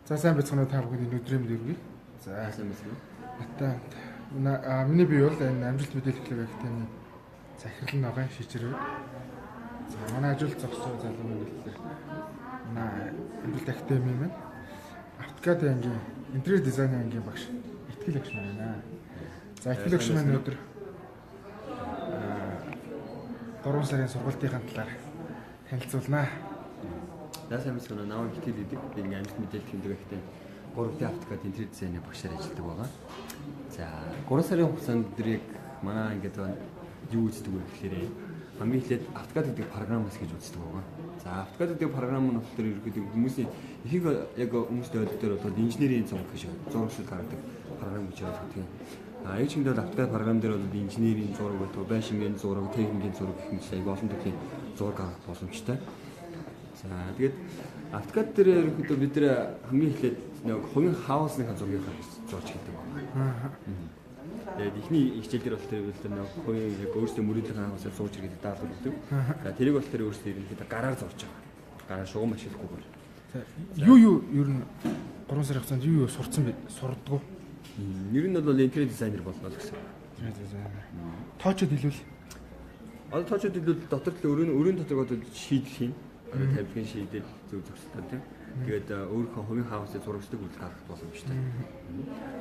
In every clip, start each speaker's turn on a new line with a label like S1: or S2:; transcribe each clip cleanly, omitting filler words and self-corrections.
S1: За сайн байцгаана та бүхэнд өнөөдрийн мэдээ. За
S2: сайн байна.
S1: Натаа миний бие бол энэ амжилт мэдээлэл академийн захирал нь байгаа шийдвэр. За манай ажилд зогсож байгаа залуу маань хэллээ. Манай амжилт академийн маань автокад ангийн интерьер дизайны ангийн багш Итгэл агш байна. За Итгэл агш маань өнөөдөр 3 сарын сургалтынхаа талаар танилцуулнаа.
S2: За сайн байна. Намайг Итгэл гэдэг. Би ингээ амжилт мэдээлэл тэмдэг академи 3-р автокад интерьер дизайны багшаар ажилладаг байгаа. За 3 сарын хугацаанд дэрийг манай ингээд юу үздэг вэ гэхээр хамгийн эхлээд автокад гэдэг програмаас гэж үздэг байгаа. За автокад гэдэг програм нь болохоор ерөөхдөө хүмүүсийн ихэнх яг хүмүүстэй ойлголтоор бол инженерийн зураг гэж зурагшил гаргадаг програм гэж ойлгодог. Яг ч ингэдэл автокад програм дээр бол инженерийн зураг, байшингийн зураг, техникийн зураг гэх мэт аяг олон төрлийн зураг гаргах боломжтой. За тэгээд автокад дээр ерөөхдөө бид нэр хамгийн эхлээд нэг хувийн хаусны зургийг зурж хийдэг байна. Тэгээд ихний хичээл дээр бол тэр нэг хувийн яг өөрсдөө мөрөдлийн хаусаар сууж ирээд даалгавар өгдөг. За тэрийг бол тэр өөрсдөө ерөнхийдөө гараар зурж байгаа. Гараа шугам ашиглахгүйгээр.
S1: За юу ер нь 3 сарын хугацаанд юу сурцсан бэ? Сурдгуу.
S2: Ер нь бол интерьер дизайнер болно л гэсэн.
S1: Тоочод хэлвэл
S2: одоо тоочод хэлвэл дотор л өрөөний дотор одоо шийдэл хийн. Тавилгын шийдэл зөв зөвсөлтөө тийм. Тэгээд өөрийнхөө хувийн хаусыг зурагчдаг үйл гаргах боломжтой.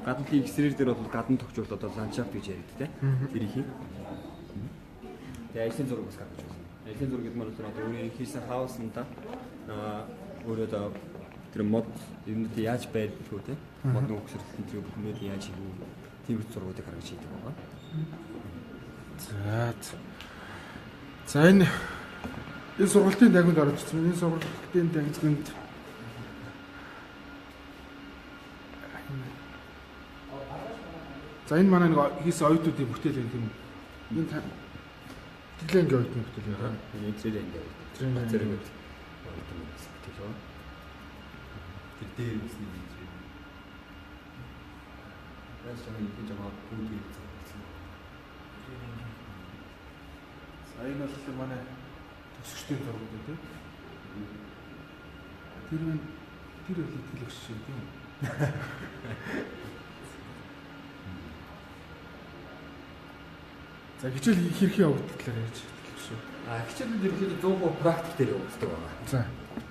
S2: Гадны экстерьер дээр бол гадна тогтчвол одоо ландшафт гэж яригддаг тийм. Тэр их юм. Тэгээд ажлын зураг бас гаргаж байна. Ажлын зураг гэдэг нь бол одоо өөрийн хийсэн хаусандаа өөрөө одоо тэр мод юмнууд яаж байрлах вэ тийм. Модны өгсөрлөлтийн тэр бүхнүүд яаж хийх вэ? Тийм зургуудыг гаргаж хийдэг байгаа.
S1: За энэ сургалтын тагварт орчихсон. Энэ сургалтын тагварт за энэ манай нэг хийсэн оюутнуудын бүтээл юм тийм үү? Энэ Итгэлэнгийн оюутны бүтээл яа.
S2: Энэ Итгэлэнгийн
S1: оюутны
S2: бүтээл. Тэр дээр үсний юм. Яаж ч юм хийж байгаа бүгд зөвсөн.
S1: Сайн бол манай төгсөгчдийн зургууд тийм. Тэр үл Итгэл агш шүү тийм. За хичээл хэрхэн явагддаг талаар ярьж хэлэх шүү.
S2: Хичээлүүд ерөнхийдөө 100% практик дээр явагддаг байна.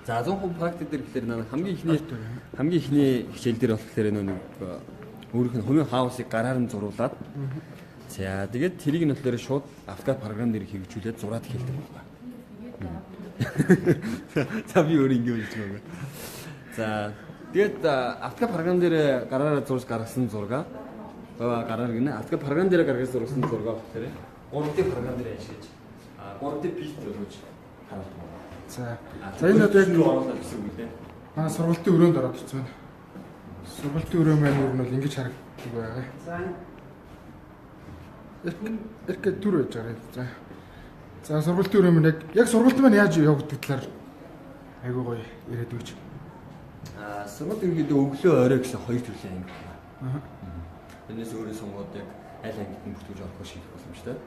S2: За 100% практик дээр гэхээр хамгийн ихний хичээл дээр болохоор нэг өөрийнх нь хувийн хаусыг гараар нь зуруулад за тэгээд тэрийг нь болохоор шууд автокад програм дээр хэрэгжүүлээд зураад хэлдэг байна. За би өөрөө ингэ хэлж байгаа. За тэгээд автокад програм дээр гараараа зурж гаргасан зураг гараар гинэ автокад програм дээр гаргаж зурсан зураг болохоор 3D програм дээр ашиглаж 3D пист болгож харуулдаг байна.
S1: За энэ одоо яг
S2: оруулаад гэсэн үг лээ.
S1: манай сургалтын өрөөнд ороод ирсэн байна. Сургалтын өрөө маань ер нь бол ингэж харагддаг байгаа. За эрkä түр байж байгаа. За сургалтын өрөө маань яг сургалт маань яаж явагддаг талаар айгуу гоё яриад өгч.
S2: Сургалт ерөнхийдөө өглөө орой гэсэн хоёр төрлийн анги байна. Энэс өөрөө сонгоод яг аль ангид нь бүртгэж орох шиг боломжтой.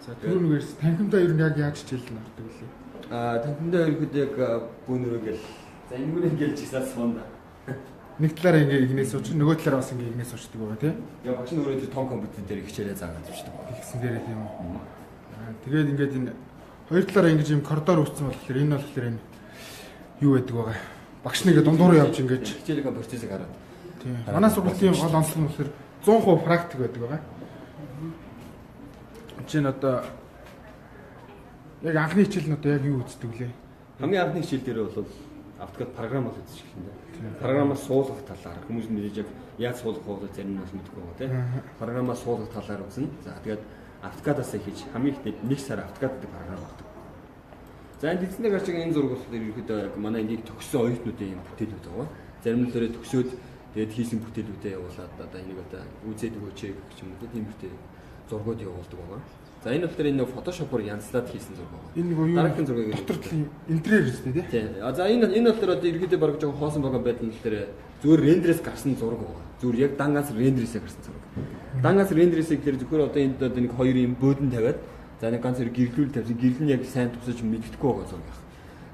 S1: За түрүүнээс танхимдаа ер нь яг яаж хичээлд нь ордог вэ?
S2: Танхимдаа ерөнхийдөө яг бүүнөрөө ингээл за энэгээр ингээл чигсаад суунда.
S1: Нэг талаараа ингээ игнээс сууч, нөгөө талаараа бас ингээ игнээс суучдаг байгаа тийм.
S2: Яг багш нь өөрөө тэр том компьютер дээр хичээлээ заагаад явчихдаг.
S1: Тэгсэн дээрээ тийм үү. Тэгээд ингээд энэ хоёр талаараа ингээ юм коридор үүссэн болохоор энэ болохоор энэ юу байдаг байгаа. Багш нэгээ дундуур явж ингээд
S2: хичээлийн процессыг хараад.
S1: Тийм. Манай сургалтын гол онцлог нь болохоор 100% практик байдаг байгаа. Жин одоо яг анхны хичээл нь одоо яг юу үздэг лээ?
S2: Хамгийн анхны хичээл дээр бол автокад програм бол үзэж эхэлнэ. Програмаас суулгах талаар хүмүүс мэдээж яг яаж суулгах вэ зарим нь бас мэдэхгүй байгаа тийм. Програмаас суулгах талаар үзнэ. За тэгээд автокадаас хийж хамгийн ихний 1 сар автокад гэдэг програм болдог. За энэ дэлгэцний гарч байгаа энэ зураг болохоор ерөөхдөө яг манай энийг төгссөн оюутнуудын юм бүтээлүүд байгаа. Зарим нь тэрэ төгсөөд тэгээд хийсэн бүтээлүүдээ явуулаад одоо энийг одоо үзээд өгөөч гэх юм уу тийм бүтээл зургууд явуулдаг байгаа. За энэ болохоор энэ фотошопоор янзлаад хийсэн зураг байна.
S1: Энэ юу
S2: дараагийн зургийг
S1: дотор талын интерьер шүү дээ
S2: тийм. За энэ болохоор одоо ерөөдөө бараг жоохон хоосон байгаа байдал нь тэр зүгээр рендерээс гарсан зураг байна. Зүгээр яг дангаас рендерээсээ гарсан зураг. Дангаас рендерээсээ гэхээр зөвхөн одоо энд одоо нэг хоёр юм бөөдөн тавиад за нэг ганц гэрглүүл тавьсан. Гэрэл нь яг сайн тусаж мэддэхгүй байгаа зураг байна.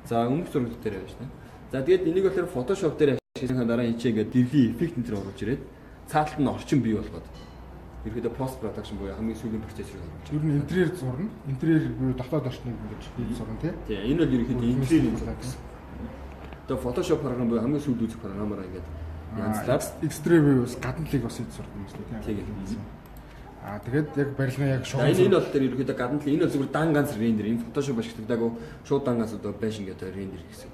S2: За өмнөх зураг дээр байна шүү дээ. За тэгээд энийг болохоор фотошоп дээр Шийдэх дараа ичээгээд дэвлийн эффект энэ төр оруулж ирээд цааталт нь орчин бий болгоод ерөөдөө пост production буюу хамгийн сүүлийн процесс рүү оруулж.
S1: Ер нь интерьер зурна. Интерьер буюу дотоод орчныг ингэж хийж зурна тий.
S2: Тийм энэ бол ерөөдөө интерьерийн зураг гэсэн. Тэгээ Photoshop програм буюу хамгийн сүүлд үзэх програмаар ингээд янзлаад
S1: X-ray буюу бас гадналыг бас хийж зурдаг юм шүү дээ тий. Тэгээд яг барилгын яг шууд
S2: энэ бол тэр ерөөдөө гаднал энэ бол зүгээр дан ганц рендер. Энэ Photoshop ашигладаг шууд дан ганц одоо байшин гэдэг рендер гэсэн.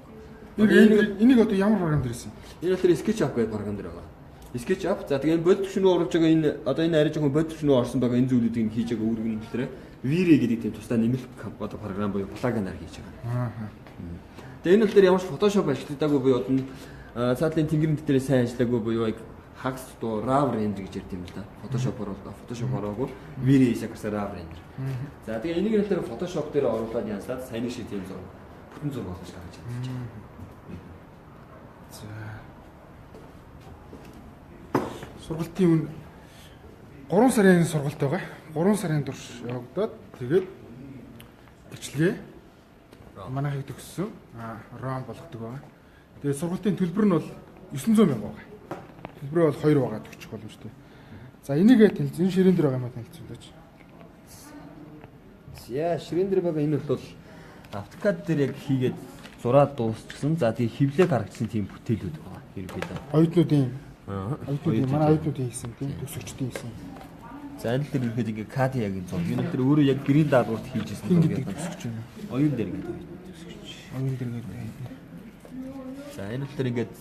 S1: Энийг одоо ямар програм дээр хийсэн?
S2: Энэ бол тэр SketchUp гэдэг програм дээр байгаа. SketchUp за тэгээ энэ бодит төвшнөө оруулж байгаа энэ одоо энэ арай жоохон бодит төвшнөө орсон байгаа энэ зүйлүүдийг хийж байгаа үүрэг нь хэлээрээ V-Ray гэдэг тийм тусдаа нэмэлт одоо програм буюу плагинаар хийж байгаа. Тэгээ энэ бол тэр ямар ч Photoshop ашигладаггүй буюу одоо цаатлын тэнгэрэн дээр сайн ажиллаагүй буюу яг хагас дуу RAW render гэж ярьд юм л да. Photoshop ороогүй V-Ray хийсээс RAW render. За тэгээ энийг нь тэр Photoshop дээр оруулаад янзлаад сайн шиг тийм зураг бүтэн зураг болгож гаргаж чадчих.
S1: За. Сургалтын 3 сарын сургалт байгаа. 3 сарын турш явагдаад тэгээд бичлэгээ манайхыг төгссөн. ROM болгодог байгаа. Тэгээд сургалтын төлбөр нь бол 900 мянга байгаа. Төлбөрөө бол 2 байгаа төгчих боломжтой. За энийг энэ ширээн дээр байгаа юм танилцуулаач.
S2: За ширээн дээр байгаа энэ бол AutoCAD дээр яг хийгээд зураад дуусчихсан. За тийм хевлэг харагдсан тийм бүтээлүүд байгаа. Ерөнхийдөө.
S1: Оюутнуудын манай оюутнуудын хийсэн тийм төсөгчдийн хийсэн.
S2: За энэ л ерөнхийдөө ингээ CAD яг энэ зураг. Энэ тэр өөрөө яг грин даадгуурт хийж ирсэн
S1: юм гэдэг төсөгч юм.
S2: Оюун дээр гэдэг төсөгч.
S1: Оюун дээр гэдэг.
S2: За энэ л тэр ингээд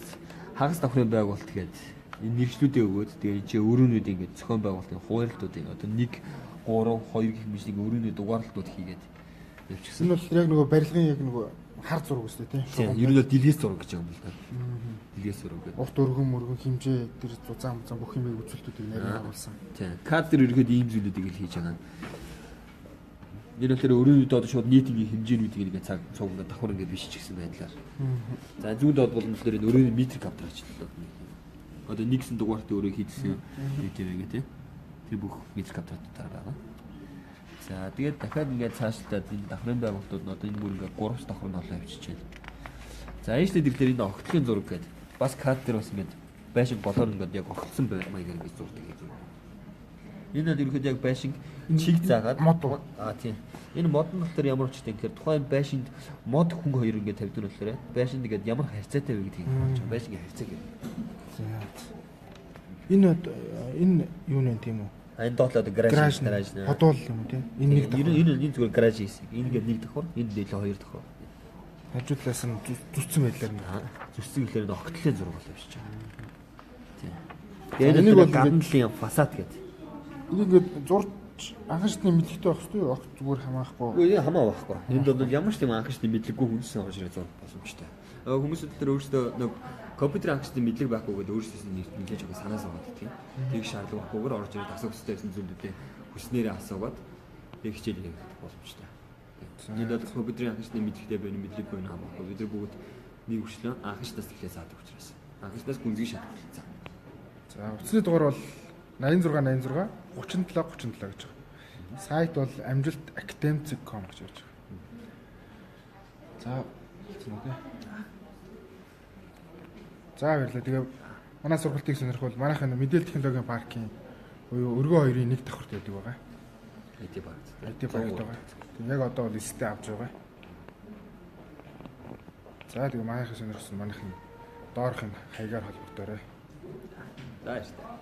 S2: хагас давхрын байгуулалт гээд энэ нэршлүүдээ өгөөд тэгээ чи өрөөнүүд ингээд зохион байгуулалтын хуваарлтуудыг одоо 1 3 2 гэх мэт нэг өрөөний дугаарлалтууд хийгээд явчихсан.
S1: Энэ бол яг нөгөө барилгын яг нөгөө хар зураг үстэй тийм.
S2: Ер нь бол дэлгээс зураг гэж юм байна. Дэлгээс зураг гэдэг.
S1: Урт өргөн хэмжээ тэр зузаан бүх юмыг үзүүлэлтүүдийг нарийн агуулсан.
S2: Тийм. CAD дээр ерөөд ийм зүйлүүдийг л хийж байгаа. Энэ бол тэр өрөөнүүд одоо шууд нийтийн хэмжээнүүдийг ингээд цаг цуг ингээд давхар ингээд бишиж гисэн байдлаар. За зүүнд бол тэр өрөөний метрик авдаг ажиллаа. Одоо нэгсэн дугаартын өрөө хийдсэн юм тийм. Тэр бүх метрик авдаг байгаа. За тэгээд дахиад ингээд цаашлаад энэ давхрын байгуулалтууд нь одоо энэ бүр ингээд 3 давхар нь олоо авчиж байна. За энэ шийдэл дээр энэ огтлын зураг гэдэг бас CAD дээр бас ингээд байшин болоор ингээд яг огтлсон маягаар ингээд зурдаг юм. Энэ нь ерөөхдөө яг байшин чиг заагаад
S1: мод
S2: тийм. Энэ мод нь болохоор ямар ч тийм тэгэхээр тухайн байшинд мод хүн хоёр ингээд тавьдаг болохоор байшинд ингээд ямар харьцаатай вэ гэдгийг хэлж байгаа. Байшингийн харьцаа гэдэг.
S1: За. Энэ юу нэ тийм үү?
S2: Энэ доотлоод гараж
S1: Подвол юм тийм. Энэ нэг
S2: энэ зүгээр гараж хийсэн. Энэ ингээд нэг давхар, энэ дэглээ хоёр давхар.
S1: Хажуудлаас нь зүссэн байдлаар нь
S2: зүссэн гэхээр огтлын зураг бол явж байгаа. Тийм. Тэгээд энэ бол гадналын фасад гэдэг.
S1: Энийг ингээд зурж анхаарчны мэдлэгтэй байх хэрэгтэй юу? Зүгээр хамаахгүй.
S2: Үгүй хамаа байхгүй. Энд бол ямар ч тийм анхаарчны мэдлэггүй хүнс орж ирээ зурх боломжтой. Хүмүүсүүд тэр өөрсдөө нэг компьютерийн анхаарчны мэдлэг байхгүй гэдэг өөрсдөөс нэлээд жоо санаа суугаад тийм. Тэг шаардлагагүйгээр орж ирээд асуух хэрэгтэй байсан зүйлүүдээ хүснээрээ асуугаад тэг хичээл хийх боломжтой. Энд бол компьютерийн анхаарчны мэдлэгтэй байна мэдлэггүй байна хамаагүй. Бид нар бүгд нэг хүчлэн анхаарчнаас эхлээд саадаг учраас. Анхаарчнаас гүнзгий шаардлагатай.
S1: За утасны дугаар бол 86 37 37 гэж байгаа. Сайт бол amжилtacademic.com гэж байна. За хэлцэн үү. За баярлалаа. Тэгээ манай сургалтыг сонирхвол манайхын мэдээлэл технологийн паркийн буюу өргөө 2-ын нэг давхарт байдаг байгаа.
S2: IT багт.
S1: IT багт байгаа. Тэг яг одоо бол листтэй авч байгаа. За тэгээ манайхыг сонирхсан манайхын доорхын хаягаар холбогдоорой.
S2: За баярлалаа.